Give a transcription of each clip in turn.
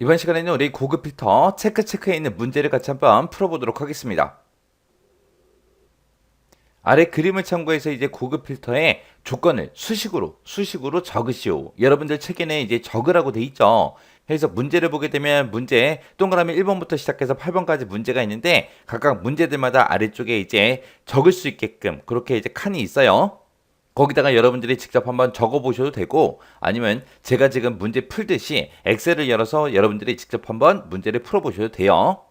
이번 시간에는 우리 고급 필터 체크에 있는 문제를 같이 한번 풀어보도록 하겠습니다. 아래 그림을 참고해서 이제 고급 필터의 조건을 수식으로 적으시오. 여러분들 책에는 이제 적으라고 돼 있죠. 그래서 문제를 보게 되면 문제 동그라미 1번부터 시작해서 8번까지 문제가 있는데 각각 문제들마다 아래쪽에 이제 적을 수 있게끔 그렇게 이제 칸이 있어요. 거기다가 여러분들이 직접 한번 적어 보셔도 되고 아니면 제가 지금 문제 풀듯이 엑셀을 열어서 여러분들이 직접 한번 문제를 풀어 보셔도 돼요.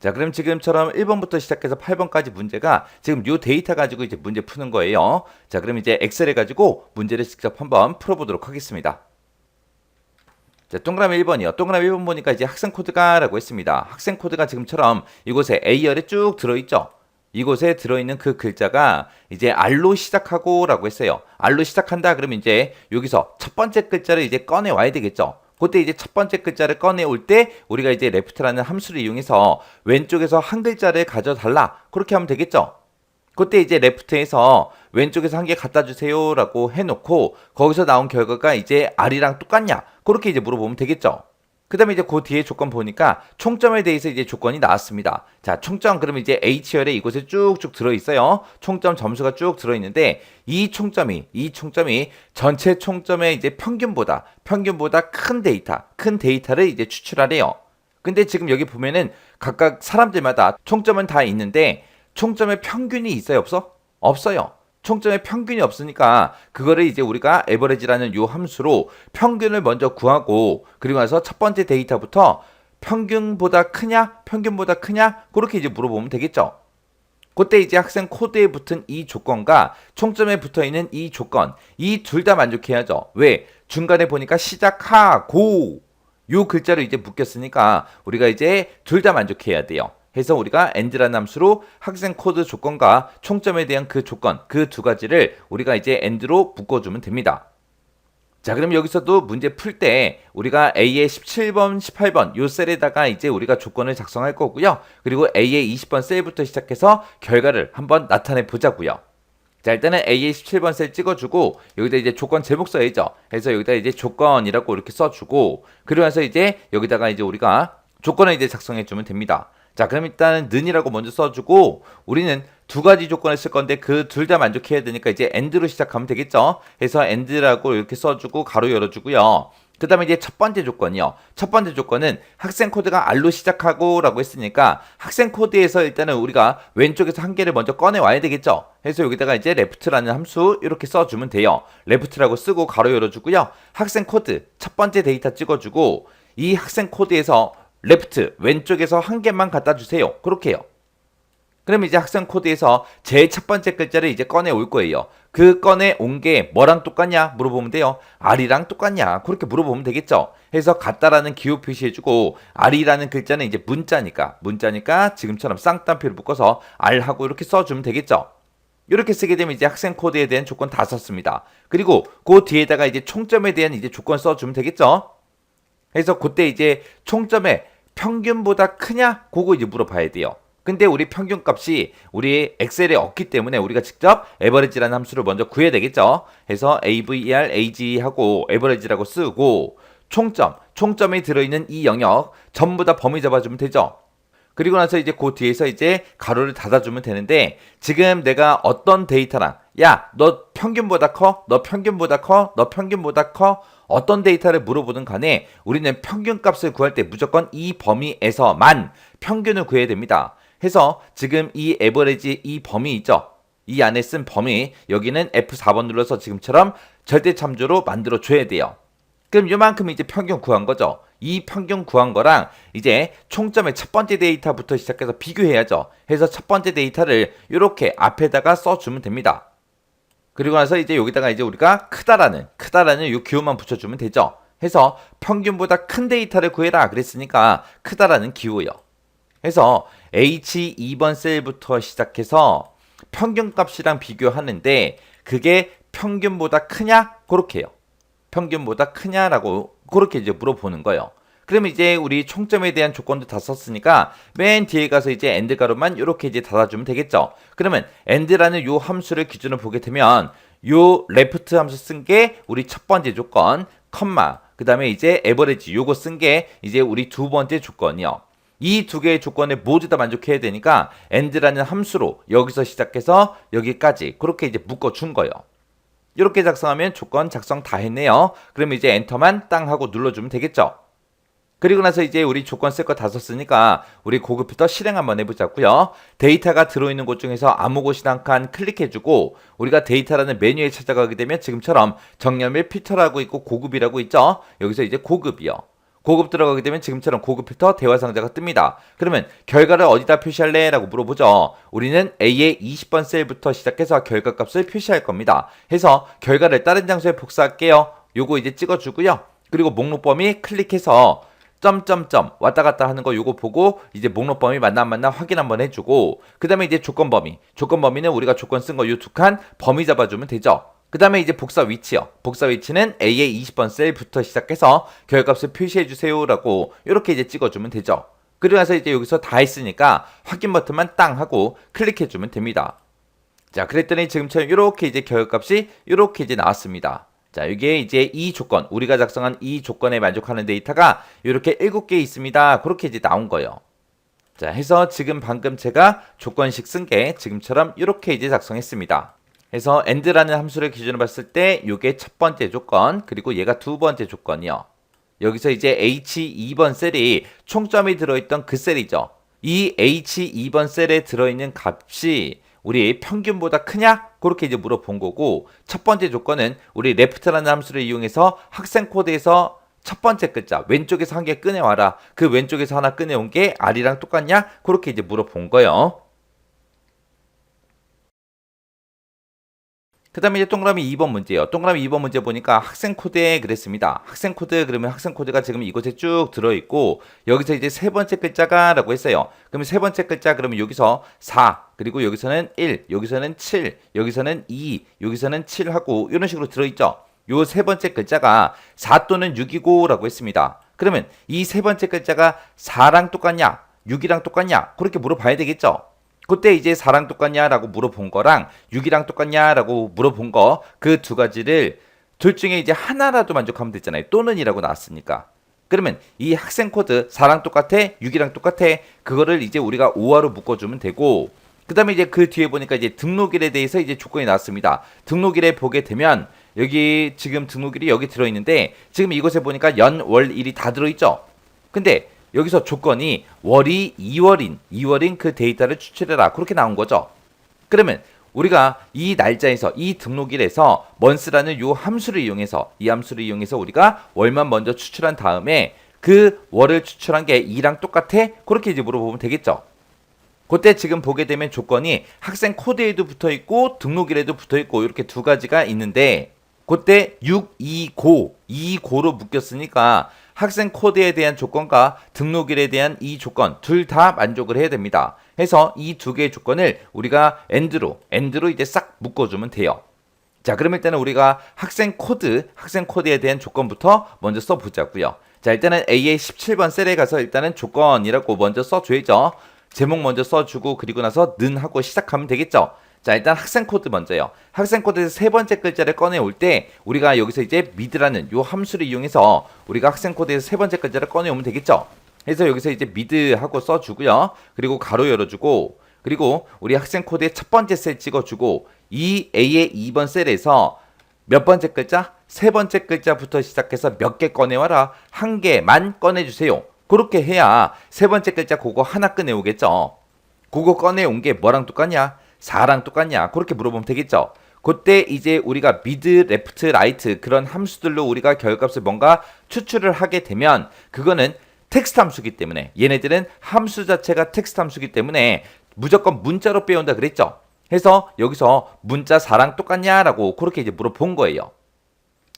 자, 그럼 지금처럼 1번부터 시작해서 8번까지 문제가 지금 요 데이터 가지고 이제 문제 푸는 거예요. 자, 그럼 이제 엑셀에 가지고 문제를 직접 한번 풀어 보도록 하겠습니다. 자, 동그라미 1번이요. 동그라미 1번 보니까 이제 학생 코드가 라고 했습니다. 학생 코드가 지금처럼 이곳에 A열에 쭉 들어있죠. 이곳에 들어있는 그 글자가 이제 R로 시작하고 라고 했어요. R로 시작한다 그러면 이제 여기서 첫 번째 글자를 이제 꺼내 와야 되겠죠. 그때 이제 첫 번째 글자를 꺼내 올 때 우리가 이제 left라는 함수를 이용해서 왼쪽에서 한 글자를 가져달라 그렇게 하면 되겠죠. 그때 이제 left에서 왼쪽에서 한 개 갖다 주세요 라고 해놓고 거기서 나온 결과가 이제 R이랑 똑같냐 그렇게 이제 물어보면 되겠죠. 그 다음에 이제 그 뒤에 조건 보니까 총점에 대해서 이제 조건이 나왔습니다. 자, 총점 그러면 이제 H열에 이곳에 쭉쭉 들어있어요. 총점 점수가 쭉 들어있는데 이 총점이 전체 총점의 이제 평균보다 큰 데이터를 이제 추출하래요. 근데 지금 여기 보면은 각각 사람들마다 총점은 다 있는데 총점의 평균이 있어요, 없어? 없어요. 총점의 평균이 없으니까 그거를 이제 우리가 에버리지라는 요 함수로 평균을 먼저 구하고 그리고 나서 첫 번째 데이터부터 평균보다 크냐 그렇게 이제 물어보면 되겠죠. 그때 이제 학생 코드에 붙은 이 조건과 총점에 붙어 있는 이 조건 이 둘 다 만족해야죠. 왜? 중간에 보니까 시작하고 요 글자를 이제 묶였으니까 우리가 이제 둘 다 만족해야 돼요. 해서 우리가 and라는 함수로 학생 코드 조건과 총점에 대한 그 조건 그 두 가지를 우리가 이제 and로 묶어주면 됩니다. 자, 그럼 여기서도 문제 풀 때 우리가 A의 17번, 18번 요 셀에다가 이제 우리가 조건을 작성할 거고요. 그리고 A의 20번 셀부터 시작해서 결과를 한번 나타내 보자고요. 자, 일단은 A의 17번 셀 찍어주고 여기다 이제 조건 제목 써야죠. 그래서 여기다 이제 조건이라고 이렇게 써주고 그리고 나서 이제 여기다가 이제 우리가 조건을 이제 작성해주면 됩니다. 자, 그럼 일단은 는이라고 먼저 써주고 우리는 두 가지 조건을 쓸 건데 그 둘 다 만족해야 되니까 이제 and로 시작하면 되겠죠. 해서 and라고 이렇게 써주고 가로 열어주고요. 그 다음에 이제 첫 번째 조건이요. 첫 번째 조건은 학생 코드가 R로 시작하고 라고 했으니까 학생 코드에서 일단은 우리가 왼쪽에서 한 개를 먼저 꺼내 와야 되겠죠. 해서 여기다가 이제 left라는 함수 이렇게 써주면 돼요. left라고 쓰고 가로 열어주고요. 학생 코드 첫 번째 데이터 찍어주고 이 학생 코드에서 레프트 왼쪽에서 한 개만 갖다 주세요. 그렇게 해요. 그럼 이제 학생 코드에서 제일 첫 번째 글자를 이제 꺼내 올 거예요. 그 꺼내 온 게 뭐랑 똑같냐 물어보면 돼요. R이랑 똑같냐 그렇게 물어보면 되겠죠. 해서 같다라는 기호 표시해주고 R이라는 글자는 이제 문자니까 지금처럼 쌍따옴표를 묶어서 R하고 이렇게 써주면 되겠죠. 이렇게 쓰게 되면 이제 학생 코드에 대한 조건 다 썼습니다. 그리고 그 뒤에다가 이제 총점에 대한 이제 조건 써주면 되겠죠. 그래서 그때 이제 총점의 평균보다 크냐? 그거 이제 물어봐야 돼요. 근데 우리 평균값이 우리 엑셀에 없기 때문에 우리가 직접 에버리지라는 함수를 먼저 구해야 되겠죠. 해서 AVER, AG 하고 에버리지라고 쓰고 총점이 들어있는 이 영역 전부 다 범위 잡아주면 되죠. 그리고 나서 이제 그 뒤에서 이제 가로를 닫아주면 되는데 지금 내가 어떤 데이터랑 야, 너 평균보다 커? 너 평균보다 커? 너 평균보다 커? 어떤 데이터를 물어보든 간에 우리는 평균값을 구할 때 무조건 이 범위에서만 평균을 구해야 됩니다. 해서 지금 이 에버리지 이 범위 있죠? 이 안에 쓴 범위 여기는 F4번 눌러서 지금처럼 절대 참조로 만들어 줘야 돼요. 그럼 요만큼 이제 평균 구한 거죠. 이 평균 구한 거랑 이제 총점의 첫 번째 데이터부터 시작해서 비교해야죠. 해서 첫 번째 데이터를 이렇게 앞에다가 써주면 됩니다. 그리고 나서 이제 여기다가 이제 우리가 크다라는 이 기호만 붙여주면 되죠. 해서 평균보다 큰 데이터를 구해라 그랬으니까 크다라는 기호요. 해서 H2번 셀부터 시작해서 평균값이랑 비교하는데 그게 평균보다 크냐? 그렇게 해요. 평균보다 크냐라고 그렇게 이제 물어보는 거예요. 그러면 이제 우리 총점에 대한 조건도 다 썼으니까 맨 뒤에 가서 이제 end 가로만 이렇게 이제 닫아주면 되겠죠. 그러면 end라는 요 함수를 기준으로 보게 되면 요 left 함수 쓴 게 우리 첫 번째 조건, 컴마 그 다음에 이제 에버리지 요거 쓴 게 이제 우리 두 번째 조건이요. 이 두 개의 조건에 모두 다 만족해야 되니까 and라는 함수로 여기서 시작해서 여기까지 그렇게 이제 묶어준 거예요. 이렇게 작성하면 조건 작성 다 했네요. 그러면 이제 엔터만 땅 하고 눌러주면 되겠죠. 그리고 나서 이제 우리 조건 쓸 거 다 썼으니까 우리 고급 필터 실행 한번 해보자고요. 데이터가 들어있는 곳 중에서 아무 곳이나 한 칸 클릭해주고 우리가 데이터라는 메뉴에 찾아가게 되면 지금처럼 정렬 필터라고 있고 고급이라고 있죠. 여기서 이제 고급이요. 고급 들어가게 되면 지금처럼 고급 필터 대화 상자가 뜹니다. 그러면 결과를 어디다 표시할래? 라고 물어보죠. 우리는 A의 20번 셀부터 시작해서 결과 값을 표시할 겁니다. 해서 결과를 다른 장소에 복사할게요. 요거 이제 찍어주고요. 그리고 목록 범위 클릭해서 점점점 왔다 갔다 하는 거 요거 보고 이제 목록 범위 맞나 안 맞나 확인 한번 해주고 그 다음에 이제 조건 범위는 우리가 조건 쓴 거 요 두 칸 범위 잡아주면 되죠. 그 다음에 이제 복사 위치요. 복사 위치는 A의 20번 셀부터 시작해서 결과값을 표시해주세요 라고 이렇게 이제 찍어주면 되죠. 그리고 나서 이제 여기서 다 했으니까 확인 버튼만 땅 하고 클릭해주면 됩니다. 자, 그랬더니 지금처럼 이렇게 이제 결과값이 이렇게 이제 나왔습니다. 자, 이게 이제 이 조건, 우리가 작성한 이 조건에 만족하는 데이터가 이렇게 7개 있습니다. 그렇게 이제 나온 거예요. 자, 해서 지금 방금 제가 조건식 쓴 게 지금처럼 이렇게 이제 작성했습니다. 해서 and라는 함수를 기준으로 봤을 때 이게 첫 번째 조건, 그리고 얘가 두 번째 조건이요. 여기서 이제 H2번 셀이 총점이 들어있던 그 셀이죠. 이 H2번 셀에 들어있는 값이 우리 평균보다 크냐? 그렇게 이제 물어본 거고, 첫 번째 조건은 우리 left라는 함수를 이용해서 학생 코드에서 첫 번째 글자 왼쪽에서 한 개 꺼내와라. 그 왼쪽에서 하나 꺼내온 게 R이랑 똑같냐? 그렇게 이제 물어본 거예요. 그 다음에 이제 동그라미 2번 문제예요. 동그라미 2번 문제 보니까 학생 코드에 그랬습니다. 학생 코드 그러면 학생 코드가 지금 이곳에 쭉 들어있고 여기서 이제 세 번째 글자가 라고 했어요. 그러면 세 번째 글자 그러면 여기서 4 그리고 여기서는 1 여기서는 7 여기서는 2 여기서는 7 하고 이런 식으로 들어있죠. 요 세 번째 글자가 4 또는 6이고 라고 했습니다. 그러면 이 세 번째 글자가 4랑 똑같냐 6이랑 똑같냐 그렇게 물어봐야 되겠죠. 그때 이제 4랑 똑같냐 라고 물어본 거랑 6이랑 똑같냐 라고 물어본 거 그 두 가지를 둘 중에 이제 하나라도 만족하면 됐잖아요. 또는 이라고 나왔으니까. 그러면 이 학생 코드 4랑 똑같아 6이랑 똑같아 그거를 이제 우리가 5화로 묶어주면 되고 그 다음에 이제 그 뒤에 보니까 이제 등록일에 대해서 이제 조건이 나왔습니다. 등록일에 보게 되면 여기 지금 등록일이 여기 들어있는데 지금 이곳에 보니까 연, 월, 일이 다 들어있죠. 근데 여기서 조건이 월이 2월인 그 데이터를 추출해라. 그렇게 나온 거죠. 그러면 우리가 이 날짜에서 이 등록일에서 month라는 요 함수를 이용해서 이 함수를 이용해서 우리가 월만 먼저 추출한 다음에 그 월을 추출한 게 2랑 똑같아? 그렇게 이제 물어보면 되겠죠. 그때 지금 보게 되면 조건이 학생 코드에도 붙어 있고 등록일에도 붙어 있고 이렇게 두 가지가 있는데 그때 6, 2, 고, 2, 고로 묶였으니까 학생 코드에 대한 조건과 등록일에 대한 이 조건 둘 다 만족을 해야 됩니다. 해서 이 두 개의 조건을 우리가 and로 이제 싹 묶어주면 돼요. 자, 그럼 일단은 우리가 학생 코드에 대한 조건부터 먼저 써보자고요. 자, 일단은 A의 17번 셀에 가서 일단은 조건이라고 먼저 써줘야죠. 제목 먼저 써주고 그리고 나서 는 하고 시작하면 되겠죠. 자, 일단 학생 코드 먼저요. 학생 코드에서 세 번째 글자를 꺼내올 때 우리가 여기서 이제 mid라는 요 함수를 이용해서 우리가 학생 코드에서 세 번째 글자를 꺼내오면 되겠죠. 그래서 여기서 이제 mid 하고 써주고요. 그리고 가로 열어주고 그리고 우리 학생 코드의 첫 번째 셀 찍어주고 이 A의 2번 셀에서 몇 번째 글자? 세 번째 글자부터 시작해서 몇 개 꺼내와라. 한 개만 꺼내주세요. 그렇게 해야 세 번째 글자 그거 하나 꺼내오겠죠. 그거 꺼내온 게 뭐랑 똑같냐? 4랑 똑같냐? 그렇게 물어보면 되겠죠. 그때 이제 우리가 mid, left, right 그런 함수들로 우리가 결과값을 뭔가 추출을 하게 되면 그거는 텍스트 함수기 때문에 얘네들은 함수 자체가 텍스트 함수기 때문에 무조건 문자로 빼온다 그랬죠. 해서 여기서 문자 4랑 똑같냐라고 그렇게 이제 물어본 거예요.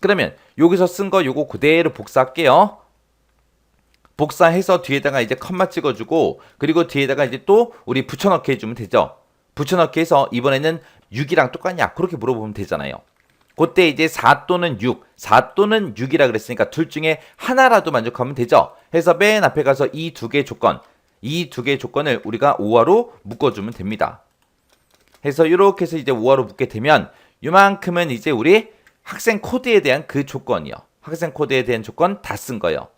그러면 여기서 쓴 거 요거 그대로 복사할게요. 복사해서 뒤에다가 이제 컴마 찍어주고 그리고 뒤에다가 이제 또 우리 붙여넣기 해주면 되죠. 붙여넣기 해서 이번에는 6이랑 똑같냐 그렇게 물어보면 되잖아요. 그때 이제 4 또는 4 또는 6이라 그랬으니까 둘 중에 하나라도 만족하면 되죠. 해서 맨 앞에 가서 이 두 개의 조건을 우리가 5화로 묶어주면 됩니다. 해서 이렇게 해서 이제 5화로 묶게 되면 요만큼은 이제 우리 학생 코드에 대한 그 조건이요. 학생 코드에 대한 조건 다 쓴 거예요.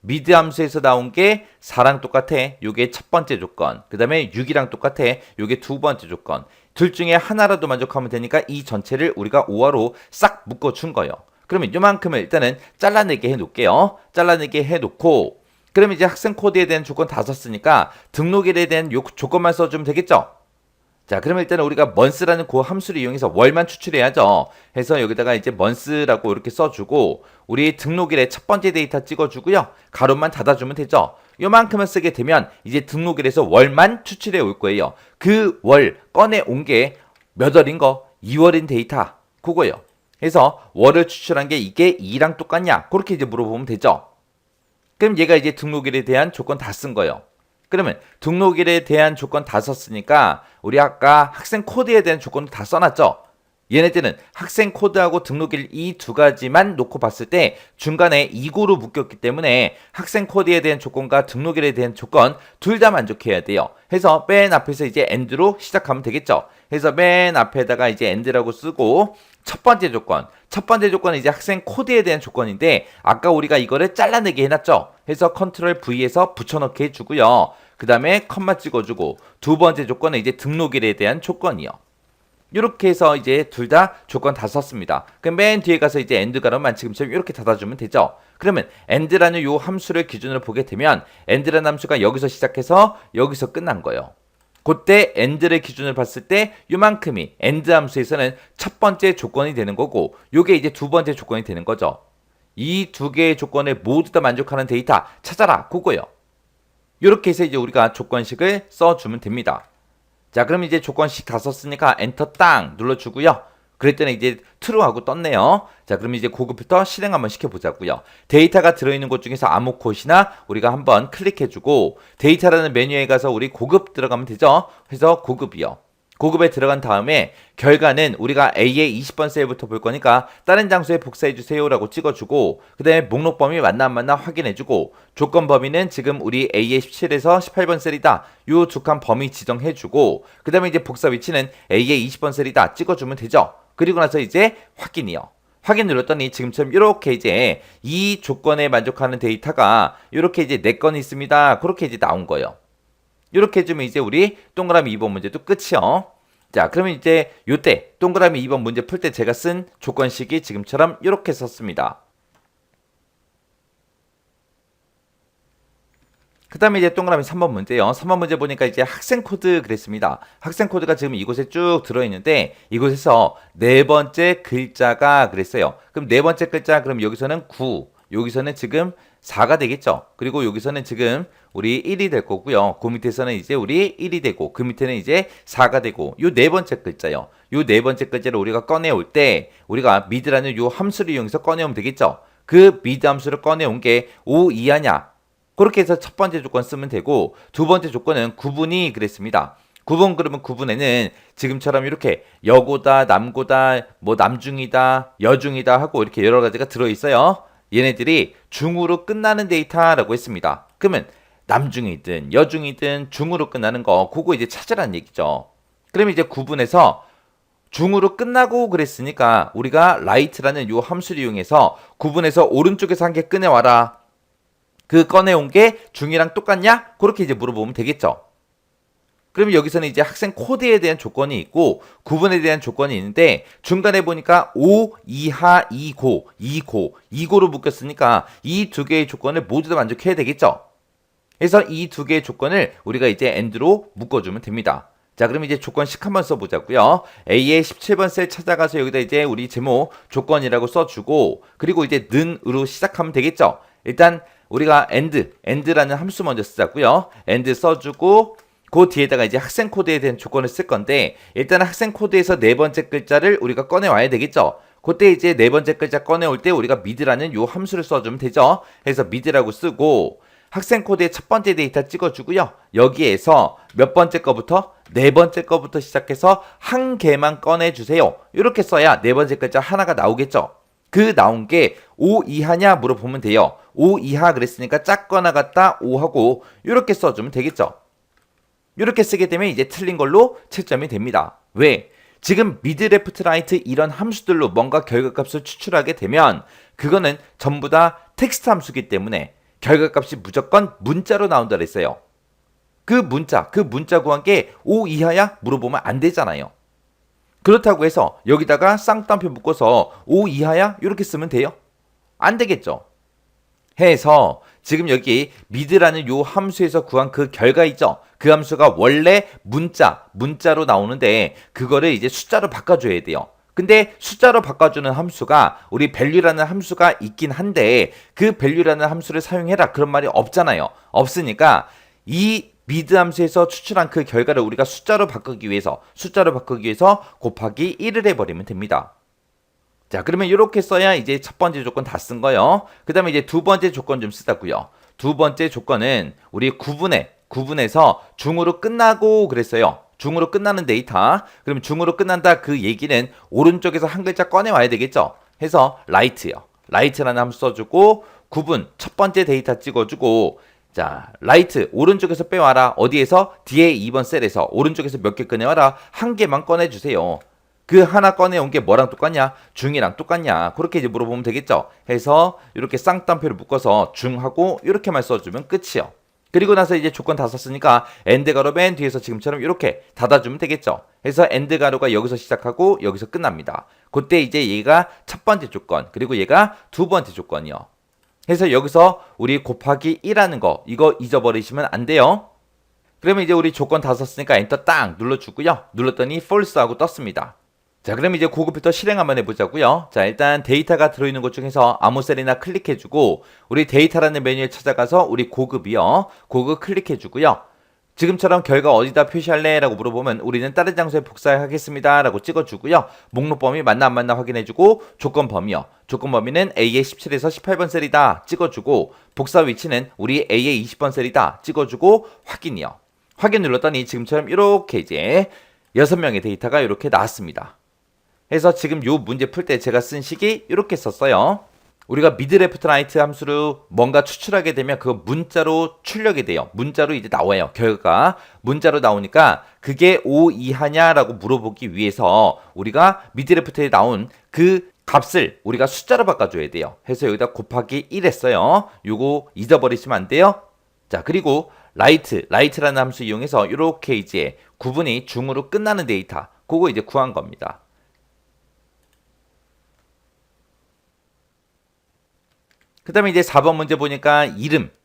미드 함수에서 나온 게 4랑 똑같아. 요게 첫 번째 조건. 그 다음에 6이랑 똑같아. 요게 두 번째 조건. 둘 중에 하나라도 만족하면 되니까 이 전체를 우리가 5화로 싹 묶어준 거예요. 그러면 요만큼을 일단은 잘라내게 해놓을게요. 잘라내게 해놓고 그럼 이제 학생 코드에 대한 조건 다 썼으니까 등록일에 대한 요 조건만 써주면 되겠죠? 자, 그러면 일단은 우리가 month라는 그 함수를 이용해서 월만 추출해야죠. 해서 여기다가 이제 month라고 이렇게 써주고 우리 등록일에 첫 번째 데이터 찍어주고요. 가로만 닫아주면 되죠. 요만큼만 쓰게 되면 이제 등록일에서 월만 추출해 올 거예요. 그 월 꺼내 온 게 몇 월인 거? 2월인 데이터 그거예요. 해서 월을 추출한 게 이게 2랑 똑같냐? 그렇게 이제 물어보면 되죠. 그럼 얘가 이제 등록일에 대한 조건 다 쓴 거예요. 그러면 등록일에 대한 조건 다 썼으니까 우리 아까 학생 코드에 대한 조건도 다 써놨죠. 얘네들은 학생 코드하고 등록일 이 두 가지만 놓고 봤을 때 중간에 이고로 묶였기 때문에 학생 코드에 대한 조건과 등록일에 대한 조건 둘 다 만족해야 돼요. 해서 맨 앞에서 이제 and로 시작하면 되겠죠. 해서 맨 앞에다가 이제 and라고 쓰고 첫 번째 조건은 이제 학생 코드에 대한 조건인데 아까 우리가 이거를 잘라내게 해놨죠. 해서 컨트롤 V에서 붙여넣기 해주고요. 그 다음에 컴마 찍어주고 두 번째 조건은 이제 등록일에 대한 조건이요. 이렇게 해서 이제 둘 다 조건 다 썼습니다. 그럼 맨 뒤에 가서 이제 end 가로만 지금처럼 이렇게 닫아주면 되죠. 그러면 end라는 요 함수를 기준으로 보게 되면 end라는 함수가 여기서 시작해서 여기서 끝난 거예요. 그때 end를 기준으로 봤을 때 요만큼이 end 함수에서는 첫 번째 조건이 되는 거고 요게 이제 두 번째 조건이 되는 거죠. 이 두 개의 조건에 모두 다 만족하는 데이터 찾아라 그거예요. 이렇게 해서 이제 우리가 조건식을 써주면 됩니다. 자, 그럼 이제 조건식 다 썼으니까 엔터 땅 눌러주고요. 그랬더니 이제 true하고 떴네요. 자, 그럼 이제 고급 필터 실행 한번 시켜보자고요. 데이터가 들어있는 곳 중에서 아무 곳이나 우리가 한번 클릭해주고 데이터라는 메뉴에 가서 우리 고급 들어가면 되죠. 그래서 고급이요. 고급에 들어간 다음에 결과는 우리가 A의 20번 셀부터 볼 거니까 다른 장소에 복사해주세요 라고 찍어주고 그 다음에 목록 범위 맞나 안 맞나 확인해주고 조건 범위는 지금 우리 A의 17에서 18번 셀이다 요 두 칸 범위 지정해주고 그 다음에 이제 복사 위치는 A의 20번 셀이다 찍어주면 되죠. 그리고 나서 이제 확인이요. 확인 눌렀더니 지금처럼 이렇게 이제 이 조건에 만족하는 데이터가 이렇게 이제 4건이 있습니다. 그렇게 이제 나온 거예요. 이렇게 해주면 이제 우리 동그라미 2번 문제도 끝이요. 자, 그러면 이제 요때 동그라미 2번 문제 풀 때 제가 쓴 조건식이 지금처럼 이렇게 썼습니다. 그 다음에 이제 동그라미 3번 문제요. 3번 문제 보니까 이제 학생 코드 그랬습니다. 학생 코드가 지금 이곳에 쭉 들어있는데 이곳에서 네 번째 글자가 그랬어요. 그럼 네 번째 글자 그럼 여기서는 9, 여기서는 지금 4가 되겠죠. 그리고 여기서는 지금 우리 1이 될 거고요. 그 밑에서는 이제 우리 1이 되고 그 밑에는 이제 4가 되고 요 네 번째 글자요. 요 네 번째 글자를 우리가 꺼내올 때 우리가 mid라는 요 함수를 이용해서 꺼내오면 되겠죠. 그 mid 함수를 꺼내온 게 5 이하냐. 그렇게 해서 첫 번째 조건 쓰면 되고 두 번째 조건은 구분이 그랬습니다. 구분 그러면 구분에는 지금처럼 이렇게 여고다, 남고다, 뭐 남중이다, 여중이다 하고 이렇게 여러 가지가 들어있어요. 얘네들이 중으로 끝나는 데이터라고 했습니다. 그러면 남중이든 여중이든 중으로 끝나는 거 그거 이제 찾으라는 얘기죠. 그러면 이제 구분해서 중으로 끝나고 그랬으니까 우리가 right라는 요 함수를 이용해서 구분해서 오른쪽에서 한 개 꺼내와라. 그 꺼내온 게 중이랑 똑같냐? 그렇게 이제 물어보면 되겠죠. 그러면 여기서는 이제 학생 코드에 대한 조건이 있고 구분에 대한 조건이 있는데 중간에 보니까 5, 이하, 2고, 2고로 묶였으니까 이 두 개의 조건을 모두 다 만족해야 되겠죠. 그래서 이 두 개의 조건을 우리가 이제 AND로 묶어주면 됩니다. 자, 그럼 이제 조건식 한번 써보자고요. A의 17번 셀 찾아가서 여기다 이제 우리 제목 조건이라고 써주고 그리고 이제 는으로 시작하면 되겠죠. 일단 우리가 and라는 함수 먼저 쓰자고요. and 써주고 그 뒤에다가 이제 학생 코드에 대한 조건을 쓸 건데 일단 학생 코드에서 네 번째 글자를 우리가 꺼내와야 되겠죠. 그때 이제 네 번째 글자 꺼내올 때 우리가 mid라는 요 함수를 써주면 되죠. 그래서 mid라고 쓰고 학생 코드의 첫 번째 데이터 찍어주고요. 여기에서 몇 번째 거부터? 네 번째 거부터 시작해서 한 개만 꺼내주세요. 이렇게 써야 네 번째 글자 하나가 나오겠죠. 그 나온 게 5 이하냐 물어보면 돼요. 5 이하 그랬으니까 작거나 같다 5하고 이렇게 써주면 되겠죠. 이렇게 쓰게 되면 이제 틀린 걸로 채점이 됩니다. 왜? 지금 mid, left, right 이런 함수들로 뭔가 결과값을 추출하게 되면 그거는 전부 다 텍스트 함수기 때문에 결과값이 무조건 문자로 나온다 그랬어요. 그 문자 구한 게 5 이하야? 물어보면 안 되잖아요. 그렇다고 해서 여기다가 쌍따옴표 묶어서 5 이하야? 이렇게 쓰면 돼요? 안 되겠죠. 해서 지금 여기 mid라는 요 함수에서 구한 그 결과 있죠. 그 함수가 원래 문자로 나오는데 그거를 이제 숫자로 바꿔줘야 돼요. 근데 숫자로 바꿔주는 함수가 우리 value라는 함수가 있긴 한데 그 value라는 함수를 사용해라 그런 말이 없잖아요. 없으니까 이 mid 함수에서 추출한 그 결과를 우리가 숫자로 바꾸기 위해서 곱하기 1을 해버리면 됩니다. 자, 그러면 이렇게 써야 이제 첫 번째 조건 다 쓴 거요. 그 다음에 이제 두 번째 조건 좀 쓰자고요. 두 번째 조건은 우리 구분해서 중으로 끝나고 그랬어요. 중으로 끝나는 데이터. 그럼 중으로 끝난다 그 얘기는 오른쪽에서 한 글자 꺼내와야 되겠죠. 해서 right요. right라는 함수 써주고 구분 첫 번째 데이터 찍어주고 자, right 오른쪽에서 빼와라. 어디에서? 뒤에 2번 셀에서 오른쪽에서 몇 개 꺼내와라. 한 개만 꺼내주세요. 그 하나 꺼내온 게 뭐랑 똑같냐? 중이랑 똑같냐? 그렇게 이제 물어보면 되겠죠. 해서 이렇게 쌍따옴표를 묶어서 중하고 이렇게만 써주면 끝이요. 그리고 나서 이제 조건 다 썼으니까 엔드 가로 맨 뒤에서 지금처럼 이렇게 닫아주면 되겠죠. 해서 엔드 가로가 여기서 시작하고 여기서 끝납니다. 그때 이제 얘가 첫 번째 조건 그리고 얘가 두 번째 조건이요. 해서 여기서 우리 곱하기 1하는 거 이거 잊어버리시면 안 돼요. 그러면 이제 우리 조건 다 썼으니까 엔터 딱 눌러주고요. 눌렀더니 false 하고 떴습니다. 자, 그럼 이제 고급 필터 실행 한번 해보자고요. 자, 일단 데이터가 들어있는 곳 중에서 아무 셀이나 클릭해주고 우리 데이터라는 메뉴에 찾아가서 우리 고급이요. 고급 클릭해주고요. 지금처럼 결과 어디다 표시할래? 라고 물어보면 우리는 다른 장소에 복사하겠습니다. 라고 찍어주고요. 목록 범위 맞나 안 맞나 확인해주고 조건 범위요. 조건 범위는 A의 17에서 18번 셀이다. 찍어주고 복사 위치는 우리 A의 20번 셀이다. 찍어주고 확인이요. 확인 눌렀더니 지금처럼 이렇게 이제 6명의 데이터가 이렇게 나왔습니다. 해서 지금 요 문제 풀 때 제가 쓴 식이 이렇게 썼어요. 우리가 mid left right 함수로 뭔가 추출하게 되면 그거 문자로 출력이 돼요. 문자로 이제 나와요. 결과가 문자로 나오니까 그게 5 이하냐라고 물어보기 위해서 우리가 mid left에 나온 그 값을 우리가 숫자로 바꿔줘야 돼요. 해서 여기다 곱하기 1 했어요. 요거 잊어버리시면 안 돼요. 자, 그리고 right라는 함수 이용해서 이렇게 이제 구분이 중으로 끝나는 데이터 그거 이제 구한 겁니다. 그 다음에 이제 4번 문제 보니까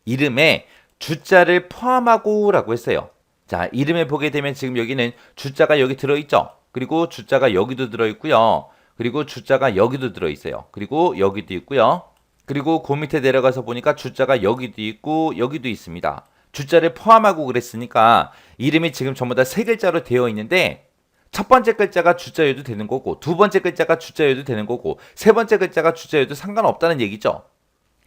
이름에 주자를 포함하고 라고 했어요. 자, 이름에 보게 되면 지금 여기는 주자가 여기 들어있죠. 그리고 주자가 여기도 들어있고요. 그리고 주자가 여기도 들어있어요. 그리고 여기도 있고요. 그리고 그 밑에 내려가서 보니까 주자가 여기도 있고 여기도 있습니다. 주자를 포함하고 그랬으니까 이름이 지금 전부 다 세 글자로 되어 있는데 첫 번째 글자가 주자여도 되는 거고 두 번째 글자가 주자여도 되는 거고 세 번째 글자가 주자여도 상관없다는 얘기죠.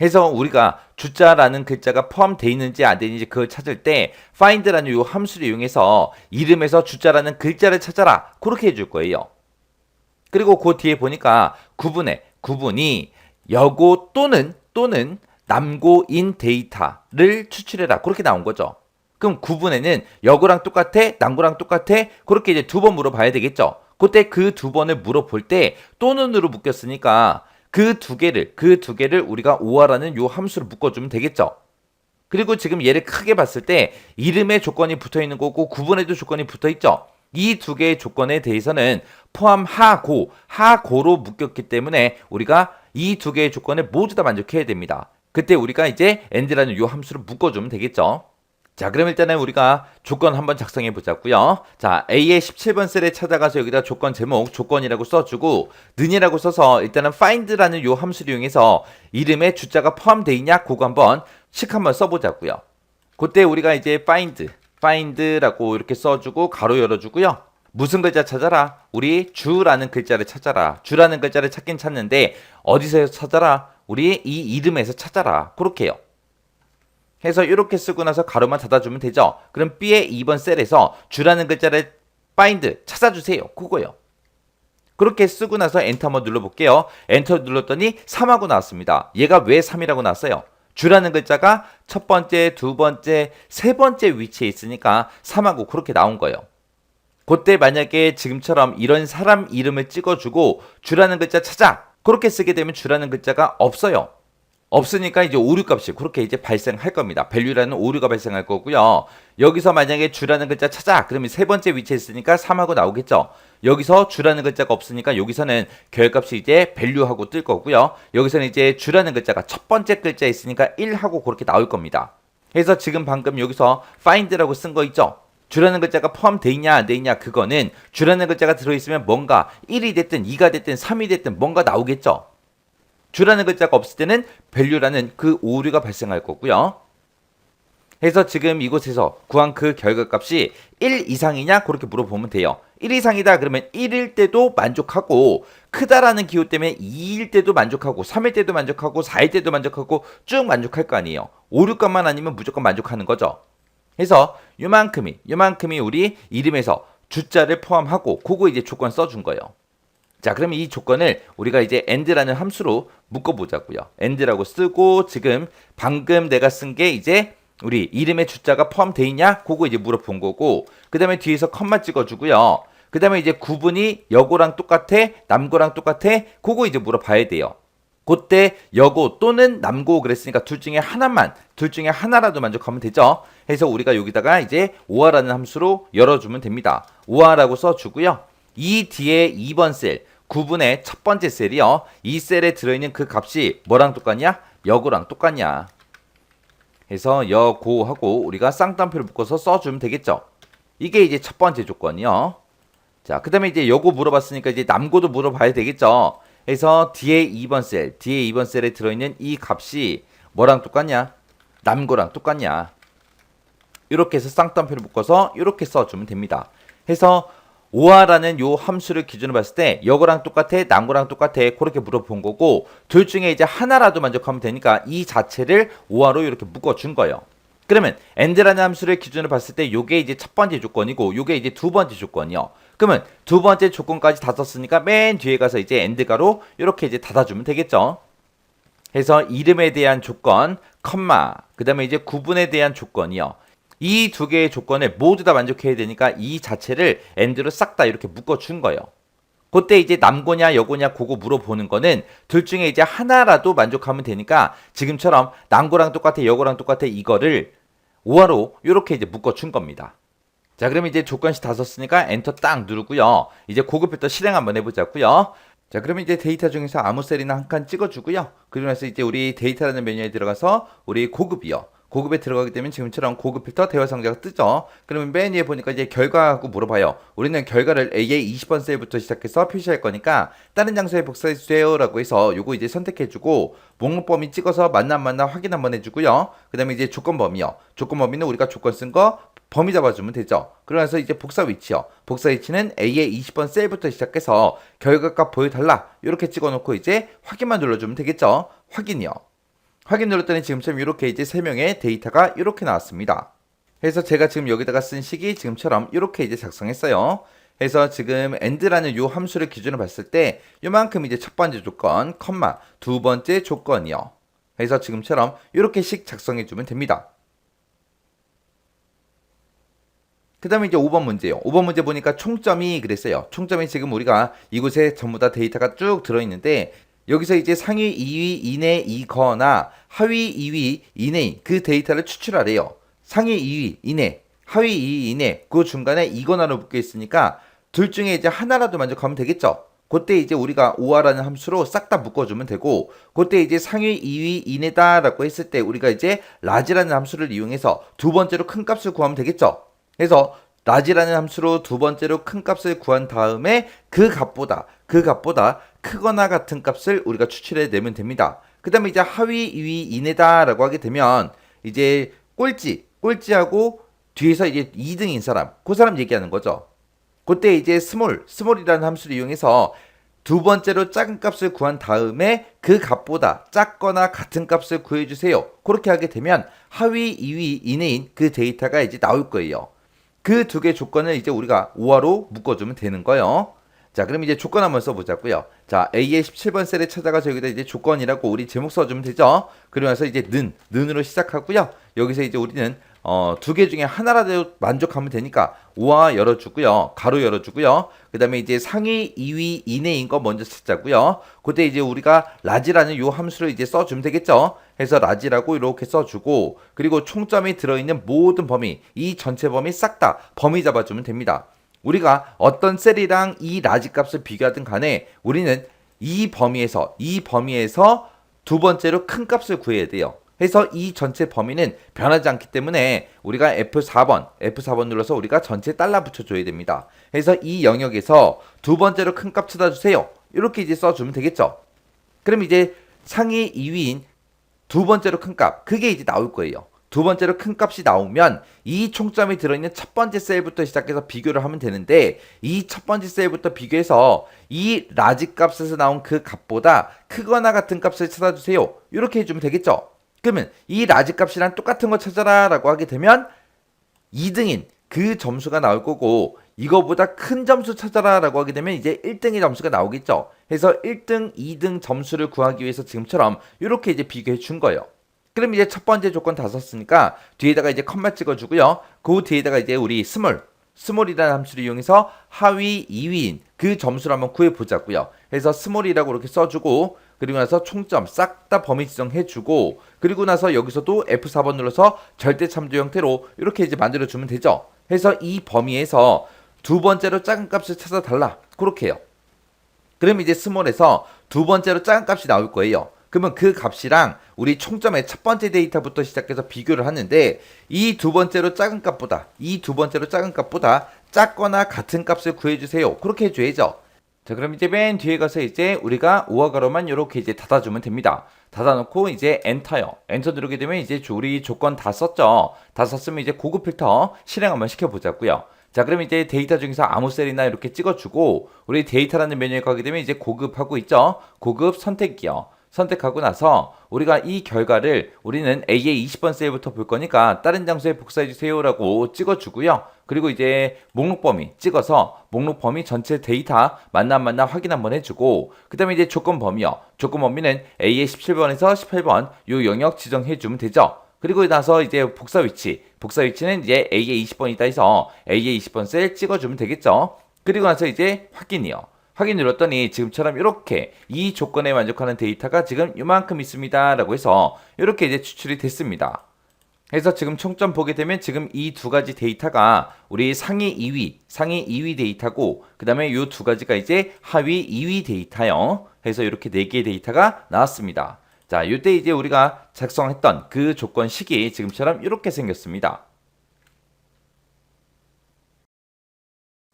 해서 우리가 주자라는 글자가 포함되어 있는지 안 되는지 그걸 찾을 때 find라는 이 함수를 이용해서 이름에서 주자라는 글자를 찾아라 그렇게 해줄 거예요. 그리고 그 뒤에 보니까 구분이 여고 또는 남고인 데이터를 추출해라 그렇게 나온 거죠. 그럼 구분에는 여고랑 똑같아 남고랑 똑같아 그렇게 이제 두 번 물어봐야 되겠죠. 그때 그 두 번을 물어볼 때 또는으로 묶였으니까 그 두 개를 우리가 오하라는 요 함수를 묶어주면 되겠죠. 그리고 지금 얘를 크게 봤을 때 이름에 조건이 붙어 있는 거고 구분에도 조건이 붙어 있죠. 이 두 개의 조건에 대해서는 하고로 묶였기 때문에 우리가 이 두 개의 조건을 모두 다 만족해야 됩니다. 그때 우리가 이제 and라는 요 함수를 묶어주면 되겠죠. 자, 그럼 일단은 우리가 조건 한번 작성해 보자고요. 자, A의 17번 셀에 찾아가서 여기다 조건 제목 조건이라고 써주고 는이라고 써서 일단은 find라는 요 함수를 이용해서 이름에 주자가 포함되어 있냐 그거 한번 써보자고요. 그때 우리가 이제 find라고 이렇게 써주고 가로 열어주고요. 무슨 글자 찾아라? 우리 주라는 글자를 찾아라. 주라는 글자를 찾긴 찾는데 어디서 찾아라? 우리 이 이름에서 찾아라. 그렇게요. 해서 이렇게 쓰고 나서 가로만 닫아주면 되죠. 그럼 B의 2번 셀에서 주라는 글자를 find 찾아주세요. 그거요. 그렇게 쓰고 나서 엔터 한번 눌러볼게요. 엔터 눌렀더니 3하고 나왔습니다. 얘가 왜 3이라고 나왔어요? 주라는 글자가 첫 번째, 두 번째, 세 번째 위치에 있으니까 3하고 그렇게 나온 거예요. 그때 만약에 지금처럼 이런 사람 이름을 찍어주고 주라는 글자 찾아 그렇게 쓰게 되면 주라는 글자가 없어요. 없으니까 이제 오류값이 그렇게 이제 발생할 겁니다. value라는 오류가 발생할 거고요. 여기서 만약에 주라는 글자 찾아 그러면 세 번째 위치에 있으니까 3하고 나오겠죠. 여기서 주라는 글자가 없으니까 여기서는 결값이 이제 value하고 뜰 거고요. 여기서는 이제 주라는 글자가 첫 번째 글자에 있으니까 1하고 그렇게 나올 겁니다. 그래서 지금 방금 여기서 find라고 쓴 거 있죠. 주라는 글자가 포함되어 있냐 안 돼 있냐 그거는 주라는 글자가 들어있으면 뭔가 1이 됐든 2가 됐든 3이 됐든 뭔가 나오겠죠. 주라는 글자가 없을 때는 value라는 그 오류가 발생할 거고요. 그래서 지금 이곳에서 구한 그 결과값이 1 이상이냐 그렇게 물어보면 돼요. 1 이상이다 그러면 1일 때도 만족하고 크다라는 기호 때문에 2일 때도 만족하고 3일 때도 만족하고 4일 때도 만족하고 쭉 만족할 거 아니에요. 오류값만 아니면 무조건 만족하는 거죠. 그래서 요만큼이 우리 이름에서 주자를 포함하고 그거 이제 조건 써준 거예요. 자, 그러면 이 조건을 우리가 이제 and라는 함수로 묶어보자고요. and라고 쓰고 지금 방금 내가 쓴 게 이제 우리 이름의 주자가 포함되어 있냐? 그거 이제 물어본 거고 그 다음에 뒤에서 컴마 찍어주고요. 그 다음에 이제 구분이 여고랑 똑같아? 남고랑 똑같아? 그거 이제 물어봐야 돼요. 그때 여고 또는 남고 그랬으니까 둘 중에 하나라도 만족하면 되죠. 그래서 우리가 여기다가 이제 오아라는 함수로 열어주면 됩니다. 오아라고 써주고요. 이 뒤에 2번 셀, 9분의 첫 번째 셀이요. 이 셀에 들어있는 그 값이 뭐랑 똑같냐? 여고랑 똑같냐. 그래서 여고하고 우리가 쌍따옴표를 묶어서 써주면 되겠죠. 이게 이제 첫 번째 조건이요. 자, 그 다음에 이제 여고 물어봤으니까 이제 남고도 물어봐야 되겠죠. 그래서 뒤에 2번 셀에 들어있는 이 값이 뭐랑 똑같냐? 남고랑 똑같냐. 이렇게 해서 쌍따옴표를 묶어서 이렇게 써주면 됩니다. 해서 오아라는 요 함수를 기준으로 봤을 때 여고랑 똑같아 남고랑 똑같아 그렇게 물어본 거고 둘 중에 이제 하나라도 만족하면 되니까 이 자체를 오아로 이렇게 묶어준 거예요. 그러면 and라는 함수를 기준으로 봤을 때 요게 이제 첫 번째 조건이고 요게 이제 두 번째 조건이요. 그러면 두 번째 조건까지 다 썼으니까 맨 뒤에 가서 이제 and가로 이렇게 이제 닫아주면 되겠죠. 그래서 이름에 대한 조건, 컴마, 그 다음에 이제 구분에 대한 조건이요. 이 두 개의 조건을 모두 다 만족해야 되니까 이 자체를 and로 싹 다 이렇게 묶어준 거예요. 그때 이제 남고냐 여고냐 그거 물어보는 거는 둘 중에 이제 하나라도 만족하면 되니까 지금처럼 남고랑 똑같아 여고랑 똑같아 이거를 오화로 이렇게 이제 묶어준 겁니다. 자, 그러면 이제 조건식 다 썼으니까 엔터 딱 누르고요. 이제 고급 필터 실행 한번 해보자고요. 자, 그러면 이제 데이터 중에서 아무 셀이나 한 칸 찍어주고요. 그러고 나서 이제 우리 데이터라는 메뉴에 들어가서 우리 고급이요. 고급에 들어가게 되면 지금처럼 고급 필터 대화 상자가 뜨죠. 그러면 맨 위에 보니까 이제 결과하고 물어봐요. 우리는 결과를 A의 20번 셀부터 시작해서 표시할 거니까 다른 장소에 복사해 주세요 라고 해서 요거 이제 선택해주고 목록 범위 찍어서 맞나 안 맞나 확인 한번 해주고요. 그 다음에 이제 조건 범위요. 조건 범위는 우리가 조건 쓴 거 범위 잡아주면 되죠. 그러면서 이제 복사 위치요. 복사 위치는 A의 20번 셀부터 시작해서 결과값 보여달라 이렇게 찍어놓고 이제 확인만 눌러주면 되겠죠. 확인이요. 확인 눌렀더니 지금처럼 이렇게 이제 3명의 데이터가 이렇게 나왔습니다. 그래서 제가 지금 여기다가 쓴 식이 지금처럼 이렇게 이제 작성했어요. 그래서 지금 and라는 요 함수를 기준으로 봤을 때 요만큼 이제 첫 번째 조건, 컴마, 두 번째 조건이요. 그래서 지금처럼 이렇게씩 작성해주면 됩니다. 그 다음에 이제 5번 문제요. 5번 문제 보니까 총점이 그랬어요. 총점이 지금 우리가 이곳에 전부 다 데이터가 쭉 들어있는데 여기서 이제 상위 2위 이내이거나 하위 2위 이내인 그 데이터를 추출하래요. 상위 2위 이내, 하위 2위 이내 그 중간에 이거나로 묶여 있으니까 둘 중에 이제 하나라도 만족하면 되겠죠. 그때 이제 우리가 오아라는 함수로 싹 다 묶어주면 되고 그때 이제 상위 2위 이내다 라고 했을 때 우리가 이제 라지라는 함수를 이용해서 두 번째로 큰 값을 구하면 되겠죠. 그래서 라지라는 함수로 두 번째로 큰 값을 구한 다음에 그 값보다 크거나 같은 값을 우리가 추출해내면 됩니다. 그 다음에 이제 하위 2위 이내다 라고 하게 되면 이제 꼴찌하고 뒤에서 이제 2등인 사람 그 사람 얘기하는 거죠. 그때 이제 스몰이라는 함수를 이용해서 두 번째로 작은 값을 구한 다음에 그 값보다 작거나 같은 값을 구해주세요. 그렇게 하게 되면 하위 2위 이내인 그 데이터가 이제 나올 거예요. 그 두 개 조건을 이제 우리가 오화로 묶어주면 되는 거예요. 자, 그럼 이제 조건 한번 써보자고요. 자, A의 17번 셀에 찾아가서 여기다 이제 조건이라고 우리 제목 써주면 되죠. 그러면서 이제 는으로 시작하고요. 여기서 이제 우리는 두 개 중에 하나라도 만족하면 되니까 우와 열어주고요. 가로 열어주고요. 그 다음에 이제 상위 2위 이내인 거 먼저 찾자고요. 그때 이제 우리가 라지라는 요 함수를 이제 써주면 되겠죠. 해서 라지라고 이렇게 써주고, 그리고 총점이 들어있는 모든 범위, 이 전체 범위 싹 다 범위 잡아주면 됩니다. 우리가 어떤 셀이랑 이 라지 값을 비교하든 간에 우리는 이 범위에서 두 번째로 큰 값을 구해야 돼요. 해서 이 전체 범위는 변하지 않기 때문에 우리가 F4번 눌러서 우리가 전체 달러 붙여줘야 됩니다. 해서 이 영역에서 두 번째로 큰 값 찾아주세요. 이렇게 이제 써주면 되겠죠. 그럼 이제 상위 2위인 두 번째로 큰 값, 그게 이제 나올 거예요. 두 번째로 큰 값이 나오면 이 총점이 들어있는 첫 번째 셀부터 시작해서 비교를 하면 되는데, 이 첫 번째 셀부터 비교해서 이 라지 값에서 나온 그 값보다 크거나 같은 값을 찾아주세요. 이렇게 해주면 되겠죠. 그러면 이 라지 값이랑 똑같은 거 찾아라 라고 하게 되면 2등인 그 점수가 나올 거고, 이거보다 큰 점수 찾아라 라고 하게 되면 이제 1등의 점수가 나오겠죠. 해서 1등, 2등 점수를 구하기 위해서 지금처럼 이렇게 이제 비교해 준 거예요. 그럼 이제 첫 번째 조건 다 썼으니까 뒤에다가 이제 컴마 찍어주고요. 그 뒤에다가 이제 우리 스몰이라는 함수를 이용해서 하위 2위인 그 점수를 한번 구해보자고요. 그래서 스몰이라고 이렇게 써주고, 그리고 나서 총점 싹 다 범위 지정해주고, 그리고 나서 여기서도 F4번 눌러서 절대 참조 형태로 이렇게 이제 만들어주면 되죠. 해서 이 범위에서 두 번째로 작은 값을 찾아달라. 그렇게 해요. 그럼 이제 스몰에서 두 번째로 작은 값이 나올 거예요. 그러면 그 값이랑 우리 총점의 첫 번째 데이터부터 시작해서 비교를 하는데, 이 두 번째로 작은 값보다 작거나 같은 값을 구해주세요. 그렇게 해줘야죠. 자, 그럼 이제 맨 뒤에 가서 이제 우리가 우와 가로만 이렇게 이제 닫아주면 됩니다. 닫아놓고 이제 엔터요. 엔터 누르게 되면 이제 우리 조건 다 썼죠. 다 썼으면 이제 고급 필터 실행 한번 시켜보자고요. 자, 그럼 이제 데이터 중에서 아무 셀이나 이렇게 찍어주고, 우리 데이터라는 메뉴에 가게 되면 이제 고급하고 있죠. 고급 선택이요. 선택하고 나서 우리가 이 결과를 우리는 A의 20번 셀부터 볼 거니까 다른 장소에 복사해 주세요 라고 찍어주고요. 그리고 이제 목록 범위 찍어서 목록 범위 전체 데이터 맞나 확인 한번 해주고, 그 다음에 이제 조건 범위요. 조건 범위는 A의 17번에서 18번 요 영역 지정해 주면 되죠. 그리고 나서 이제 복사 위치는 이제 A의 20번이다 해서 A의 20번 셀 찍어주면 되겠죠. 그리고 나서 이제 확인 눌렀더니 지금처럼 이렇게 이 조건에 만족하는 데이터가 지금 이만큼 있습니다 라고 해서 이렇게 이제 추출이 됐습니다. 그래서 지금 총점 보게 되면 지금 이 두 가지 데이터가 우리 상위 2위 데이터고, 그 다음에 이 두 가지가 이제 하위 2위 데이터요. 해서 이렇게 네 개의 데이터가 나왔습니다. 자, 이때 이제 우리가 작성했던 그 조건식이 지금처럼 이렇게 생겼습니다.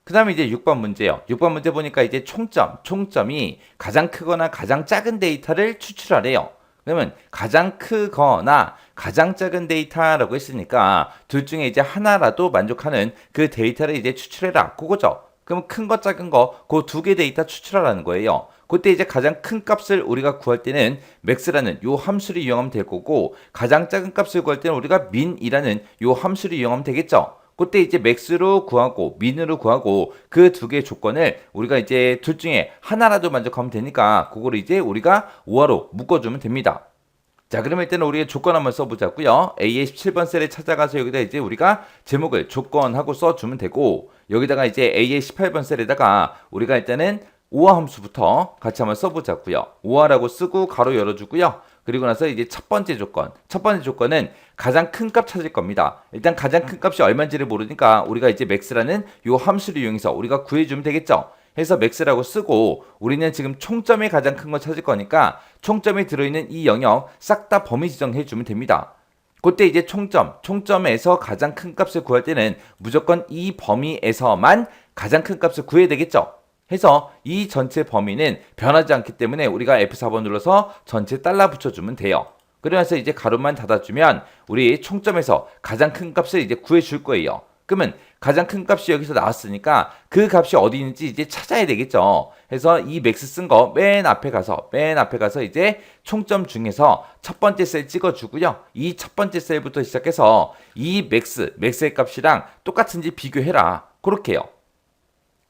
그 다음에 이제 6번 문제요. 6번 문제 보니까 이제 총점이 가장 크거나 가장 작은 데이터를 추출하래요. 그러면 가장 크거나 가장 작은 데이터라고 했으니까 둘 중에 이제 하나라도 만족하는 그 데이터를 이제 추출해라. 그거죠. 그럼 큰 거 작은 거 그 두 개 데이터 추출하라는 거예요. 그때 이제 가장 큰 값을 우리가 구할 때는 max라는 요 함수를 이용하면 될 거고, 가장 작은 값을 구할 때는 우리가 min이라는 요 함수를 이용하면 되겠죠. 그때 이제 max로 구하고 min으로 구하고 그 두 개의 조건을 우리가 이제 둘 중에 하나라도 만족하면 되니까 그거를 이제 우리가 우화로 묶어주면 됩니다. 자, 그러면 일단은 우리가 조건 한번 써보자고요. A의 17번 셀에 찾아가서 여기다 이제 우리가 제목을 조건하고 써주면 되고, 여기다가 이제 A의 18번 셀에다가 우리가 일단은 우화 함수부터 같이 한번 써보자고요. 우화라고 쓰고 가로 열어주고요. 그리고 나서 이제 첫 번째 조건은 가장 큰 값 찾을 겁니다. 일단 가장 큰 값이 얼마인지를 모르니까 우리가 이제 max라는 요 함수를 이용해서 우리가 구해주면 되겠죠. 해서 max라고 쓰고, 우리는 지금 총점이 가장 큰 거 찾을 거니까 총점이 들어있는 이 영역 싹 다 범위 지정해주면 됩니다. 그때 이제 총점에서 가장 큰 값을 구할 때는 무조건 이 범위에서만 가장 큰 값을 구해야 되겠죠. 해서 이 전체 범위는 변하지 않기 때문에 우리가 F4번 눌러서 전체 달러 붙여주면 돼요. 그러면서 이제 가로만 닫아주면 우리 총점에서 가장 큰 값을 이제 구해줄 거예요. 그러면 가장 큰 값이 여기서 나왔으니까 그 값이 어디 있는지 이제 찾아야 되겠죠. 그래서 이 맥스 쓴 거 맨 앞에 가서 이제 총점 중에서 첫 번째 셀 찍어주고요. 이 첫 번째 셀부터 시작해서 이 맥스의 값이랑 똑같은지 비교해라. 그렇게 해요.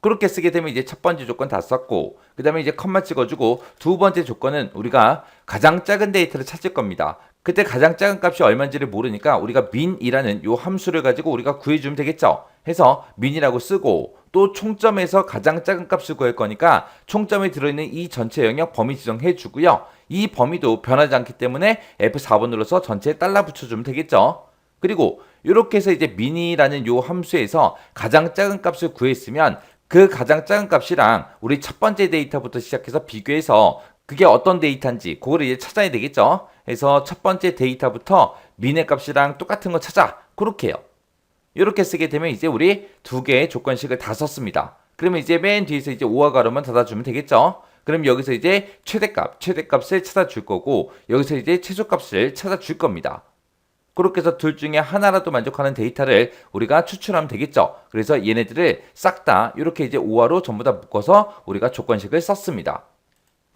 그렇게 쓰게 되면 이제 첫 번째 조건 다 썼고, 그 다음에 이제 컴마 찍어주고 두 번째 조건은 우리가 가장 작은 데이터를 찾을 겁니다. 그때 가장 작은 값이 얼마인지를 모르니까 우리가 min이라는 요 함수를 가지고 우리가 구해주면 되겠죠. 해서 min이라고 쓰고 또 총점에서 가장 작은 값을 구할 거니까 총점에 들어있는 이 전체 영역 범위 지정해 주고요. 이 범위도 변하지 않기 때문에 F4번 눌러서 전체에 달러 붙여주면 되겠죠. 그리고 이렇게 해서 이제 min이라는 요 함수에서 가장 작은 값을 구했으면 그 가장 작은 값이랑 우리 첫 번째 데이터부터 시작해서 비교해서 그게 어떤 데이터인지 그거를 이제 찾아야 되겠죠. 그래서 첫 번째 데이터부터 min의 값이랑 똑같은 거 찾아. 그렇게 해요. 이렇게 쓰게 되면 이제 우리 두 개의 조건식을 다 썼습니다. 그러면 이제 맨 뒤에서 이제 5와 가로만 닫아주면 되겠죠. 그럼 여기서 이제 최대값을 찾아줄 거고 여기서 이제 최소값을 찾아줄 겁니다. 그렇게 해서 둘 중에 하나라도 만족하는 데이터를 우리가 추출하면 되겠죠. 그래서 얘네들을 싹 다 이렇게 이제 5화로 전부 다 묶어서 우리가 조건식을 썼습니다.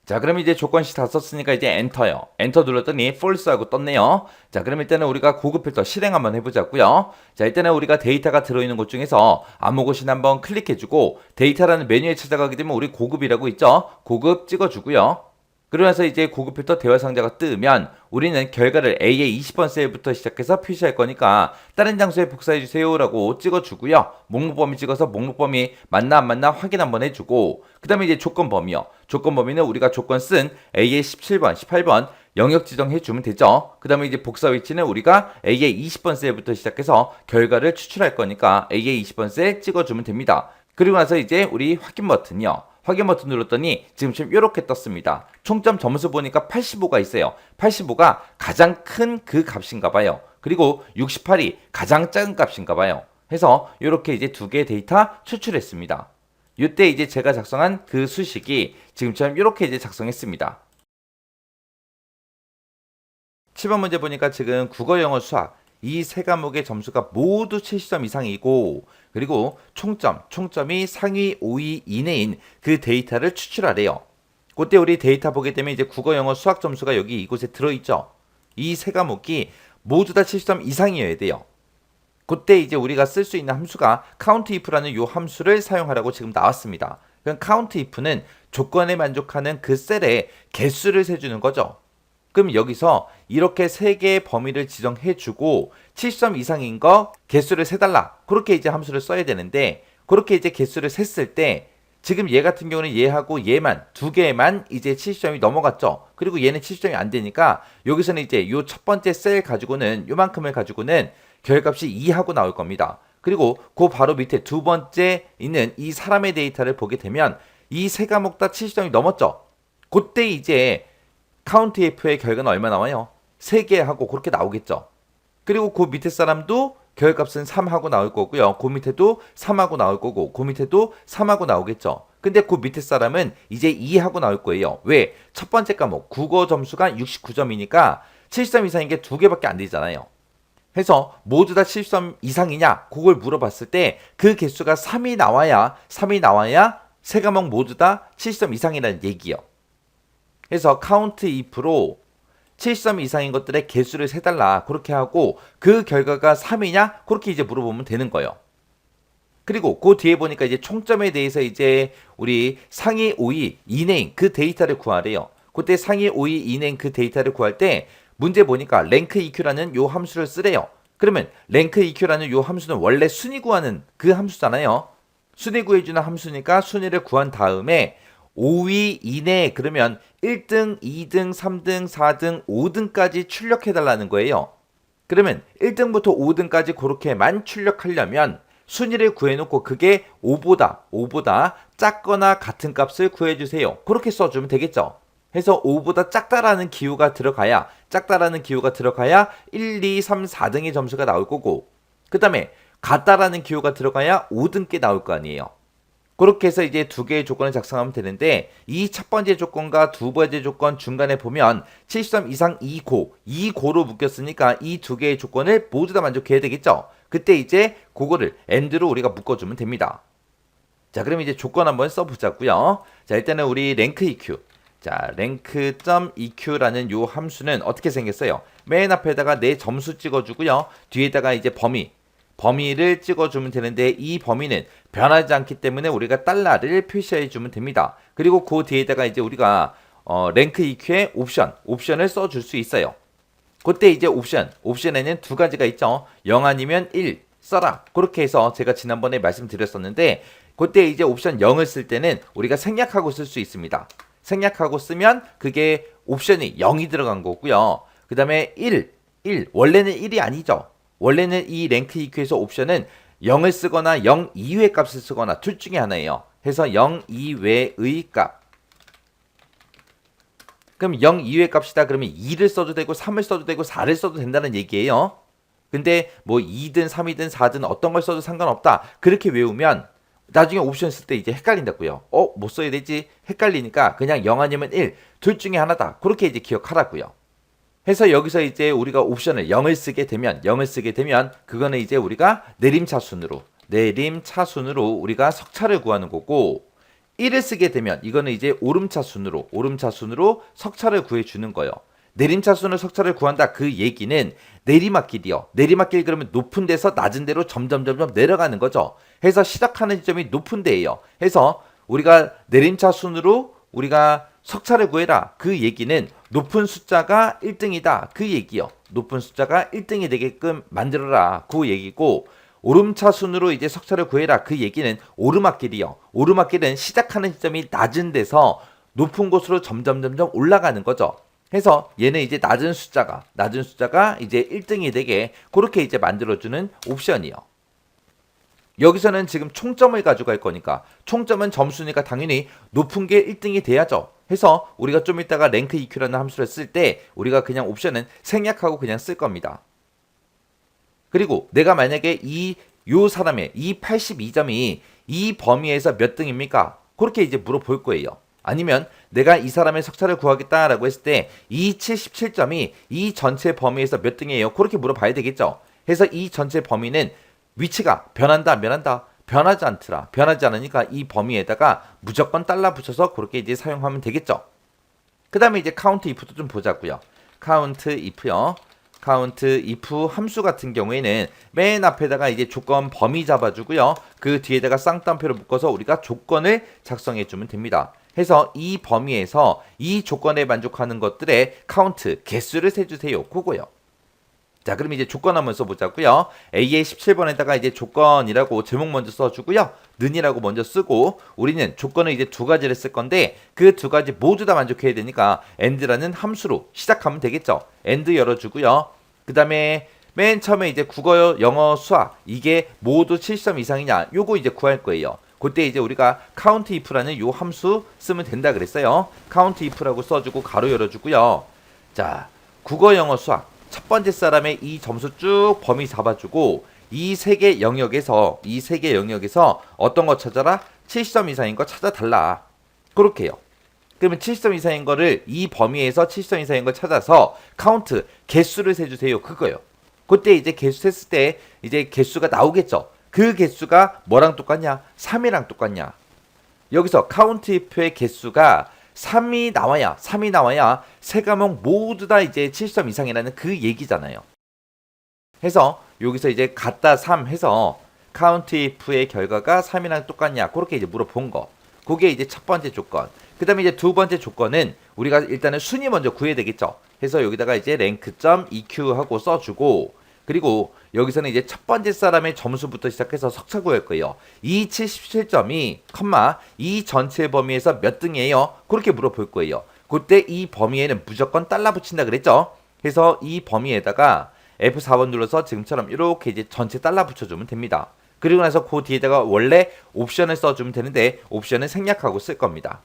자, 그럼 이제 조건식 다 썼으니까 이제 엔터요. 엔터 눌렀더니 false하고 떴네요. 자, 그럼 일단은 우리가 고급 필터 실행 한번 해보자고요. 자, 일단은 우리가 데이터가 들어있는 곳 중에서 아무 곳이나 한번 클릭해주고 데이터라는 메뉴에 찾아가게 되면 우리 고급이라고 있죠. 고급 찍어주고요. 그러면서 이제 고급 필터 대화 상자가 뜨면 우리는 결과를 A의 20번 셀부터 시작해서 표시할 거니까 다른 장소에 복사해 주세요 라고 찍어주고요. 목록 범위 찍어서 목록 범위 맞나 안 맞나 확인 한번 해주고 그 다음에 이제 조건 범위요. 조건 범위는 우리가 조건 쓴 A의 17번, 18번 영역 지정해 주면 되죠. 그 다음에 이제 복사 위치는 우리가 A의 20번 셀부터 시작해서 결과를 추출할 거니까 A의 20번 셀 찍어주면 됩니다. 그리고 나서 이제 우리 확인 버튼이요. 확인 버튼 눌렀더니 지금처럼 이렇게 떴습니다. 총점 점수 보니까 85가 있어요. 85가 가장 큰 그 값인가 봐요. 그리고 68이 가장 작은 값인가 봐요. 해서 이렇게 이제 두 개의 데이터 추출했습니다. 이때 이제 제가 작성한 그 수식이 지금처럼 이렇게 이제 작성했습니다. 7번 문제 보니까 지금 국어, 영어, 수학 이 세 과목의 점수가 모두 70점 이상이고 그리고 총점이 상위 5위 이내인 그 데이터를 추출하래요. 그때 우리 데이터 보게 되면 이제 국어, 영어, 수학 점수가 여기 이곳에 들어있죠. 이 세 과목이 모두 다 70점 이상이어야 돼요. 그때 이제 우리가 쓸 수 있는 함수가 countIf라는 요 함수를 사용하라고 지금 나왔습니다. 그럼 countIf는 조건에 만족하는 그 셀의 개수를 세주는 거죠. 그럼 여기서 이렇게 세 개의 범위를 지정해주고 70점 이상인 거 개수를 세달라. 그렇게 이제 함수를 써야 되는데 그렇게 이제 개수를 셌을 때 지금 얘 같은 경우는 얘하고 얘만 두 개만 이제 70점이 넘어갔죠. 그리고 얘는 70점이 안 되니까 여기서는 이제 요 첫 번째 셀 가지고는 요만큼을 가지고는 결값이 2하고 나올 겁니다. 그리고 그 바로 밑에 두 번째 있는 이 사람의 데이터를 보게 되면 이 세 과목 다 70점이 넘었죠. 그때 이제 countIf의 결과는 얼마 나와요? 3개 하고 그렇게 나오겠죠. 그리고 그 밑에 사람도 결값은 3하고 나올 거고요. 그 밑에도 3하고 나올 거고 그 밑에도 3하고 나오겠죠. 근데 그 밑에 사람은 이제 2하고 나올 거예요. 왜? 첫 번째 과목 국어 점수가 69점이니까 70점 이상인 게 두 개밖에 안 되잖아요. 해서 모두 다 70점 이상이냐? 그걸 물어봤을 때 그 개수가 3이 나와야 세 과목 모두 다 70점 이상이라는 얘기예요. 그래서 countIf로 70점 이상인 것들의 개수를 세달라 그렇게 하고 그 결과가 3이냐 그렇게 이제 물어보면 되는 거예요. 그리고 그 뒤에 보니까 이제 총점에 대해서 이제 우리 상위 5위 이내인 그 데이터를 구하래요. 그때 상위 5위 이내인 그 데이터를 구할 때 문제 보니까 rankEQ라는 요 함수를 쓰래요. 그러면 rankEQ라는 요 함수는 원래 순위 구하는 그 함수잖아요. 순위 구해주는 함수니까 순위를 구한 다음에 5위 이내 그러면 1등, 2등, 3등, 4등, 5등까지 출력해달라는 거예요. 그러면 1등부터 5등까지 그렇게만 출력하려면 순위를 구해놓고 그게 5보다 작거나 같은 값을 구해주세요. 그렇게 써주면 되겠죠. 해서 5보다 작다라는 기호가 들어가야 1, 2, 3, 4등의 점수가 나올 거고 그 다음에 같다라는 기호가 들어가야 5등께 나올 거 아니에요. 그렇게 해서 이제 두 개의 조건을 작성하면 되는데 이 첫 번째 조건과 두 번째 조건 중간에 보면 70점 이상 2고로 묶였으니까 이 두 개의 조건을 모두 다 만족해야 되겠죠. 그때 이제 그거를 AND로 우리가 묶어주면 됩니다. 자, 그럼 이제 조건 한번 써보자고요. 자, 일단은 우리 rankEQ. 자, rank.eq라는 요 함수는 어떻게 생겼어요? 맨 앞에다가 내 점수 찍어주고요. 뒤에다가 이제 범위를 찍어주면 되는데 이 범위는 변하지 않기 때문에 우리가 달러를 표시해주면 됩니다. 그리고 그 뒤에다가 이제 우리가 rankEQ의 옵션을 써줄 수 있어요. 그때 이제 옵션에는 두 가지가 있죠. 0 아니면 1 써라. 그렇게 해서 제가 지난번에 말씀드렸었는데 그때 이제 옵션 0을 쓸 때는 우리가 생략하고 쓸 수 있습니다. 생략하고 쓰면 그게 옵션이 0이 들어간 거고요. 그 다음에 1 원래는 1이 아니죠. 원래는 이 랭크 EQ에서 옵션은 0을 쓰거나 0 이외의 값을 쓰거나 둘 중에 하나예요. 해서 0 이외의 값. 그럼 0 이외의 값이다 그러면 2를 써도 되고 3을 써도 되고 4를 써도 된다는 얘기예요. 근데 뭐 2든 3이든 4든 어떤 걸 써도 상관없다. 그렇게 외우면 나중에 옵션 쓸 때 이제 헷갈린다고요. 뭐 써야 되지? 헷갈리니까 그냥 0 아니면 1. 둘 중에 하나다. 그렇게 이제 기억하라고요. 해서 여기서 이제 우리가 옵션을 0을 쓰게 되면 그거는 이제 우리가 내림차순으로 우리가 석차를 구하는 거고 1을 쓰게 되면 이거는 이제 오름차순으로 석차를 구해 주는 거예요. 내림차순으로 석차를 구한다. 그 얘기는 내리막길이요. 내리막길 그러면 높은 데서 낮은 데로 점점 내려가는 거죠. 해서 시작하는 지점이 높은 데예요. 해서 우리가 내림차순으로 우리가 석차를 구해라. 그 얘기는 높은 숫자가 1등이다. 그 얘기요. 높은 숫자가 1등이 되게끔 만들어라. 그 얘기고 오름차순으로 이제 석차를 구해라. 그 얘기는 오르막길이요. 오르막길은 시작하는 지점이 낮은 데서 높은 곳으로 점점 올라가는 거죠. 해서 얘는 이제 낮은 숫자가 이제 1등이 되게 그렇게 이제 만들어주는 옵션이요. 여기서는 지금 총점을 가져갈 거니까 총점은 점수니까 당연히 높은 게 1등이 돼야죠. 해서 우리가 좀 이따가 랭크 EQ라는 함수를 쓸 때 우리가 그냥 옵션은 생략하고 그냥 쓸 겁니다. 그리고 내가 만약에 요 사람의 이 82점이 이 범위에서 몇 등입니까? 그렇게 이제 물어볼 거예요. 아니면 내가 이 사람의 석차를 구하겠다라고 했을 때 이 77점이 이 전체 범위에서 몇 등이에요? 그렇게 물어봐야 되겠죠. 해서 이 전체 범위는 위치가 변한다. 변하지 않더라. 변하지 않으니까 이 범위에다가 무조건 달러 붙여서 그렇게 이제 사용하면 되겠죠. 그 다음에 이제 카운트 if도 좀 보자고요. 카운트 if 함수 같은 경우에는 맨 앞에다가 이제 조건 범위 잡아주고요. 그 뒤에다가 쌍따옴표를 묶어서 우리가 조건을 작성해 주면 됩니다. 해서 이 범위에서 이 조건에 만족하는 것들의 카운트 개수를 세주세요. 그거요. 자, 그럼 이제 조건 한번 써보자고요. A의 17번에다가 이제 조건이라고 제목 먼저 써주고요. 는이라고 먼저 쓰고 우리는 조건을 이제 두 가지를 쓸 건데 그 두 가지 모두 다 만족해야 되니까 and라는 함수로 시작하면 되겠죠. and 열어주고요. 그 다음에 맨 처음에 이제 국어, 영어, 수학 이게 모두 70점 이상이냐 요거 이제 구할 거예요. 그때 이제 우리가 count if라는 요 함수 쓰면 된다 그랬어요. count if라고 써주고 가로 열어주고요. 자, 국어, 영어, 수학 첫 번째 사람의 이 점수 쭉 범위 잡아주고 이 세 개 영역에서 어떤 거 찾아라? 70점 이상인 거 찾아달라. 그렇게 해요. 그러면 70점 이상인 거를 이 범위에서 70점 이상인 걸 찾아서 카운트 개수를 세주세요. 그거요. 그때 이제 개수 셌을 때 이제 개수가 나오겠죠. 그 개수가 뭐랑 똑같냐? 3이랑 똑같냐? 여기서 카운트 if의 개수가 3이 나와야 세 과목 모두 다 이제 70점 이상이라는 그 얘기잖아요. 해서 여기서 이제 같다 3 해서 카운트 if의 결과가 3이랑 똑같냐 그렇게 이제 물어본 거. 그게 이제 첫 번째 조건. 그 다음에 이제 두 번째 조건은 우리가 일단은 순위 먼저 구해야 되겠죠. 해서 여기다가 이제 rank.eq 하고 써주고 그리고 여기서는 이제 첫 번째 사람의 점수부터 시작해서 석차 구할 거예요. 이 77점이 이 전체 범위에서 몇 등이에요? 그렇게 물어볼 거예요. 그때 이 범위에는 무조건 달러 붙인다 그랬죠? 그래서 이 범위에다가 F4번 눌러서 지금처럼 이렇게 이제 전체 달러 붙여주면 됩니다. 그리고 나서 그 뒤에다가 원래 옵션을 써주면 되는데 옵션은 생략하고 쓸 겁니다.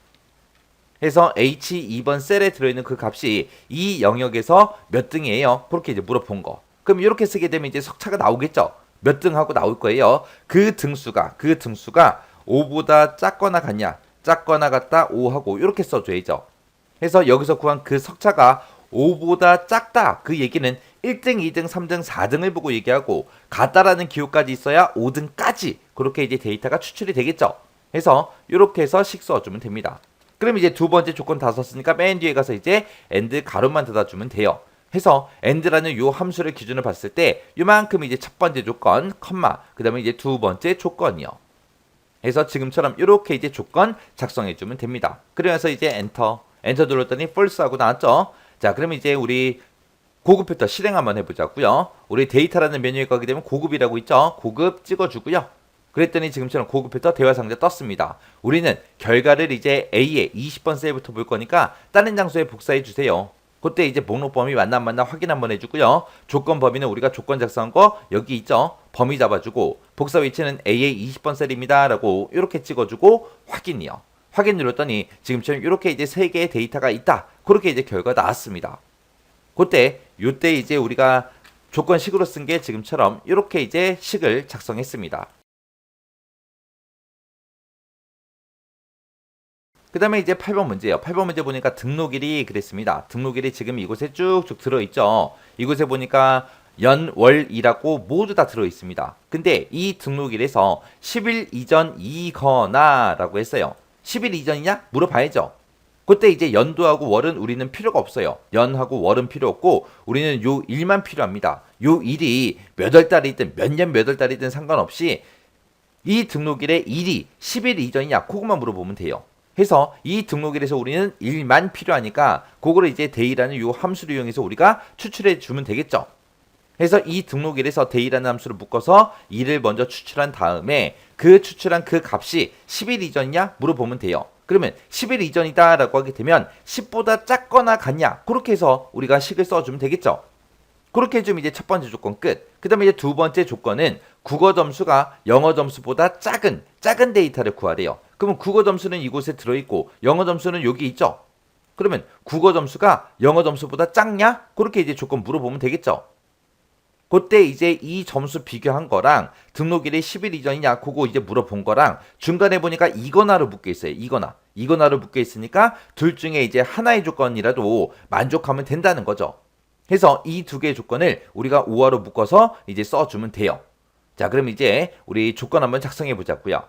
해서 H2번 셀에 들어있는 그 값이 이 영역에서 몇 등이에요? 그렇게 이제 물어본 거. 그럼 이렇게 쓰게 되면 이제 석차가 나오겠죠? 몇 등하고 나올 거예요. 그 등수가 5보다 작거나 같다 5하고 이렇게 써줘야죠. 해서 여기서 구한 그 석차가 5보다 작다. 그 얘기는 1등, 2등, 3등, 4등을 보고 얘기하고 같다라는 기호까지 있어야 5등까지 그렇게 이제 데이터가 추출이 되겠죠. 해서 이렇게 해서 식 써주면 됩니다. 그럼 이제 두 번째 조건 다 썼으니까 맨 뒤에 가서 이제 and 가로만 닫아주면 돼요. 해서 and라는 요 함수를 기준으로 봤을 때 요만큼 이제 첫 번째 조건, 그 다음에 이제 두 번째 조건이요. 해서 지금처럼 이렇게 이제 조건 작성해주면 됩니다. 그래서 이제 엔터 눌렀더니 false 하고 나왔죠. 자, 그럼 이제 우리 고급 필터 실행 한번 해보자고요. 우리 데이터라는 메뉴에 가게 되면 고급이라고 있죠. 고급 찍어주고요. 그랬더니 지금처럼 고급 필터 대화 상자 떴습니다. 우리는 결과를 이제 A의 20번 셀부터 볼 거니까 다른 장소에 복사해 주세요. 그때 이제 목록 범위 맞나 안 맞나 확인 한번 해주고요. 조건 범위는 우리가 조건 작성한 거 여기 있죠. 범위 잡아주고 복사 위치는 A의 20번 셀입니다. 라고 이렇게 찍어주고 확인이요. 확인 눌렀더니 지금처럼 이렇게 이제 3개의 데이터가 있다. 그렇게 이제 결과가 나왔습니다. 요때 이제 우리가 조건식으로 쓴 게 지금처럼 이렇게 이제 식을 작성했습니다. 그 다음에 이제 8번 문제예요. 8번 문제 보니까 등록일이 그랬습니다. 등록일이 지금 이곳에 쭉쭉 들어있죠. 이곳에 보니까 연월이라고 모두 다 들어있습니다. 근데 이 등록일에서 10일 이전이거나 라고 했어요. 10일 이전이냐? 물어봐야죠. 그때 이제 연도하고 월은 우리는 필요가 없어요. 연하고 월은 필요 없고 우리는 요 일만 필요합니다. 요 일이 몇 월 달이든 몇 년 몇 월 달이든 상관없이 이 등록일의 일이 10일 이전이냐? 그것만 물어보면 돼요. 해서 이 등록일에서 우리는 일만 필요하니까 그거를 이제 day라는 요 함수를 이용해서 우리가 추출해 주면 되겠죠. 그래서 이 등록일에서 day라는 함수를 묶어서 일을 먼저 추출한 다음에 그 추출한 그 값이 10일 이전이냐 물어보면 돼요. 그러면 10일 이전이다 라고 하게 되면 10보다 작거나 같냐 그렇게 해서 우리가 식을 써주면 되겠죠. 그렇게 해주면 이제 첫 번째 조건 끝. 그 다음에 이제 두 번째 조건은 국어 점수가 영어 점수보다 작은 데이터를 구하래요. 그러면 국어 점수는 이곳에 들어있고 영어 점수는 여기 있죠. 그러면 국어 점수가 영어 점수보다 작냐? 그렇게 이제 조건 물어보면 되겠죠. 그때 이제 이 점수 비교한 거랑 등록일이 10일 이전이냐 그거 이제 물어본 거랑 중간에 보니까 이거나로 묶여 있어요. 이거나로 묶여 있으니까 둘 중에 이제 하나의 조건이라도 만족하면 된다는 거죠. 해서 이 두 개의 조건을 우리가 우화로 묶어서 이제 써주면 돼요. 자, 그럼 이제 우리 조건 한번 작성해 보자고요.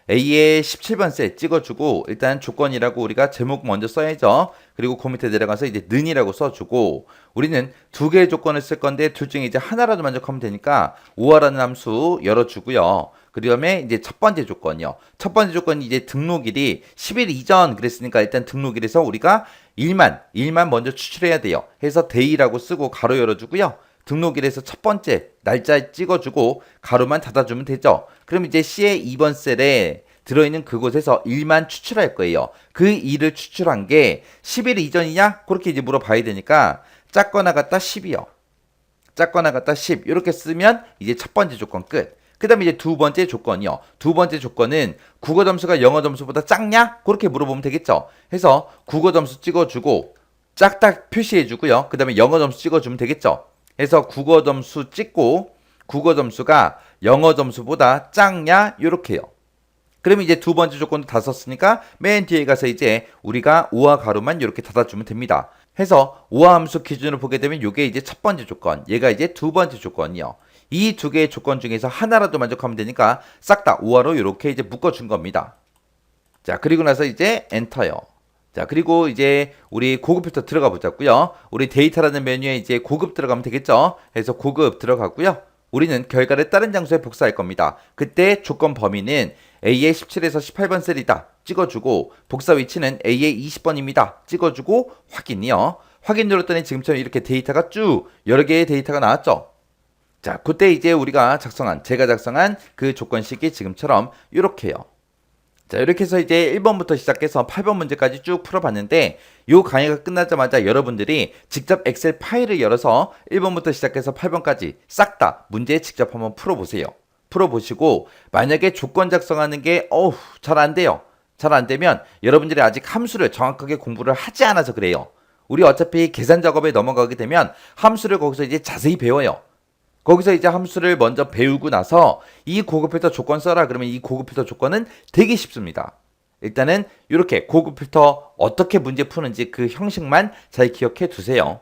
A의 17번 셀 찍어주고 일단 조건이라고 우리가 제목 먼저 써야죠. 그리고 그 밑에 내려가서 이제 는이라고 써주고 우리는 두 개의 조건을 쓸 건데 둘 중에 이제 하나라도 만족하면 되니까 우화라는 함수 열어주고요. 그 다음에 이제 첫 번째 조건이요. 첫 번째 조건이 이제 등록일이 10일 이전 그랬으니까 일단 등록일에서 우리가 일만 먼저 추출해야 돼요. 해서 day라고 쓰고 가로 열어주고요. 등록일에서 첫 번째 날짜 찍어주고 가로만 닫아주면 되죠. 그럼 이제 C의 2번 셀에 들어있는 그곳에서 일만 추출할 거예요. 그 일을 추출한 게 10일 이전이냐? 그렇게 이제 물어봐야 되니까 작거나 같다 10이요. 작거나 같다 10 이렇게 쓰면 이제 첫 번째 조건 끝. 그 다음에 이제 두 번째 조건이요. 두 번째 조건은 국어 점수가 영어 점수보다 작냐? 그렇게 물어보면 되겠죠. 해서 국어 점수 찍어주고 짝딱 표시해주고요. 그 다음에 영어 점수 찍어주면 되겠죠. 해서 국어 점수 찍고 국어 점수가 영어 점수보다 작냐? 요렇게요. 그러면 이제 두 번째 조건도 다 썼으니까 맨 뒤에 가서 이제 우리가 우와 가로만 이렇게 닫아주면 됩니다. 해서 우와 함수 기준으로 보게 되면 이게 이제 첫 번째 조건, 얘가 이제 두 번째 조건이요. 이 두 개의 조건 중에서 하나라도 만족하면 되니까 싹 다 우화로 이렇게 이제 묶어준 겁니다. 자, 그리고 나서 이제 엔터요. 자, 그리고 이제 우리 고급 필터 들어가 보자고요. 우리 데이터라는 메뉴에 이제 고급 들어가면 되겠죠. 그래서 고급 들어가고요. 우리는 결과를 다른 장소에 복사할 겁니다. 그때 조건 범위는 A의 17에서 18번 셀이다. 찍어주고 복사 위치는 A의 20번입니다. 찍어주고 확인이요. 확인 눌렀더니 지금처럼 이렇게 데이터가 쭉 여러 개의 데이터가 나왔죠. 자, 그때 이제 우리가 제가 작성한 그 조건식이 지금처럼 이렇게요. 자, 이렇게 해서 이제 1번부터 시작해서 8번 문제까지 쭉 풀어봤는데 이 강의가 끝나자마자 여러분들이 직접 엑셀 파일을 열어서 1번부터 시작해서 8번까지 싹 다 문제 직접 한번 풀어보세요. 풀어보시고 만약에 조건 작성하는 게 잘 안 돼요. 잘 안 되면 여러분들이 아직 함수를 정확하게 공부를 하지 않아서 그래요. 우리 어차피 계산 작업에 넘어가게 되면 함수를 거기서 이제 자세히 배워요. 거기서 이제 함수를 먼저 배우고 나서 이 고급 필터 조건 써라 그러면 이 고급 필터 조건은 되게 쉽습니다. 일단은 이렇게 고급 필터 어떻게 문제 푸는지 그 형식만 잘 기억해 두세요.